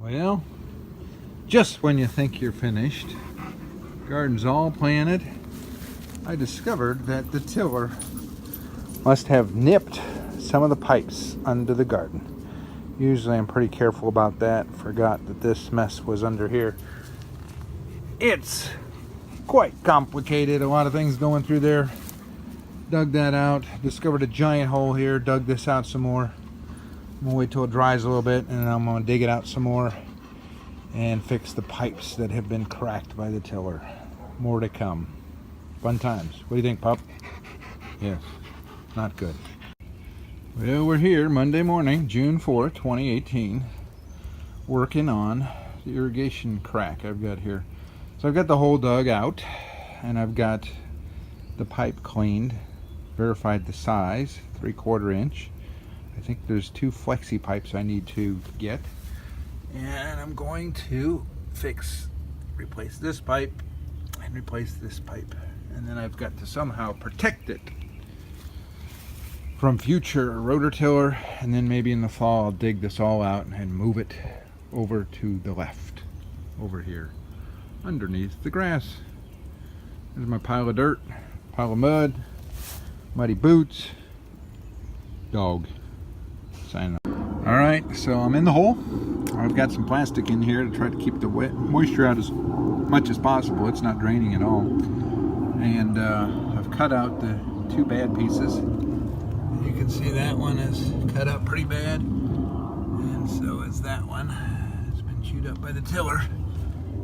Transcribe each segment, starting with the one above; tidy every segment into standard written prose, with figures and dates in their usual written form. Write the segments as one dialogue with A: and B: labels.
A: Well, just when you think you're finished, garden's all planted, I discovered that the tiller must have nipped some of the pipes under the garden. Usually I'm pretty careful about that. Forgot that this mess was under here. It's quite complicated, a lot of things going through there. Dug that out, discovered a giant hole here, dug this out some more. I'm gonna wait till it dries a little bit and then I'm gonna dig it out some more and fix the pipes that have been cracked by the tiller. More to come. Fun times. What do you think, pup? Yes, not good. Well, we're here Monday morning, June 4th, 2018, working on the irrigation crack I've got here. So I've got the hole dug out and I've got the pipe cleaned, verified the size, 3/4 inch. I think there's 2 flexi pipes I need to get, and I'm going to replace this pipe and replace this pipe, and then I've got to somehow protect it from future rototiller, and then maybe in the fall I'll dig this all out and move it over to the left over here underneath the grass. There's my pile of dirt, pile of mud, muddy boots, dog. Sign up. All right, so I'm in the hole. I've got some plastic in here to try to keep the moisture out as much as possible. It's not draining at all. And I've cut out the 2 bad pieces. You can see that one is cut out pretty bad, and so is that one. It's been chewed up by the tiller.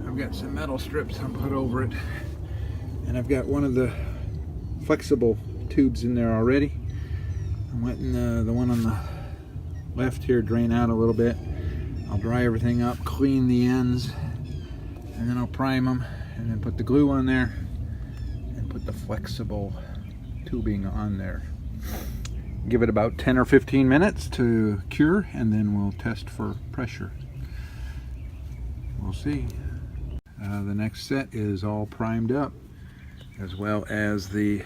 A: I've got some metal strips I'll put over it, and I've got one of the flexible tubes in there already. I'm letting the one on the left here drain out a little bit. I'll dry everything up, clean the ends, and then I'll prime them, and then put the glue on there and put the flexible tubing on there. Give it about 10 or 15 minutes to cure, and then we'll test for pressure. We'll see. The next set is all primed up, as well as the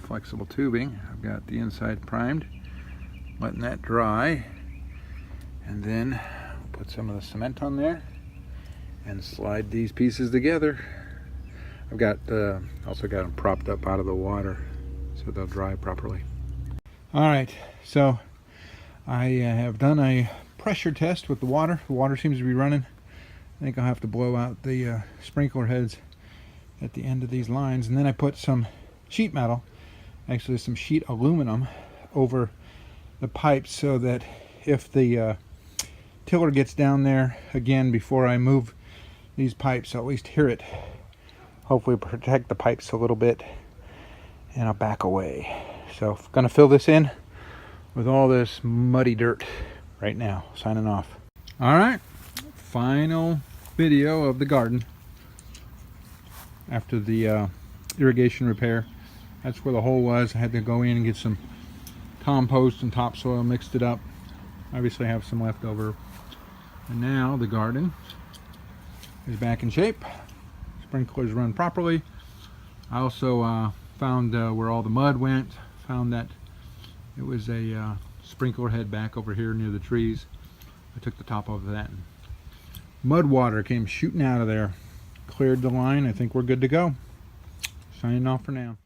A: flexible tubing. I've got the inside primed, letting that dry, and then put some of the cement on there and slide these pieces together. I've got also got them propped up out of the water so they'll dry properly. All right, so I have done a pressure test with the water. The water seems to be running. I think I'll have to blow out the sprinkler heads at the end of these lines, and then I put some sheet metal, actually some sheet aluminum, over the pipes so that if the tiller gets down there again before I move these pipes, I'll at least hear it. Hopefully protect the pipes a little bit, and I'll back away. So I'm gonna fill this in with all this muddy dirt right now. Signing off. All right, final video of the garden after the irrigation repair. That's where the hole was. I had to go in and get some compost and topsoil, mixed it up. Obviously I have some left over. And now the garden is back in shape. Sprinklers run properly. I also found where all the mud went. Found that it was a sprinkler head back over here near the trees. I took the top of that, and mud water came shooting out of there. Cleared the line. I think we're good to go. Signing off for now.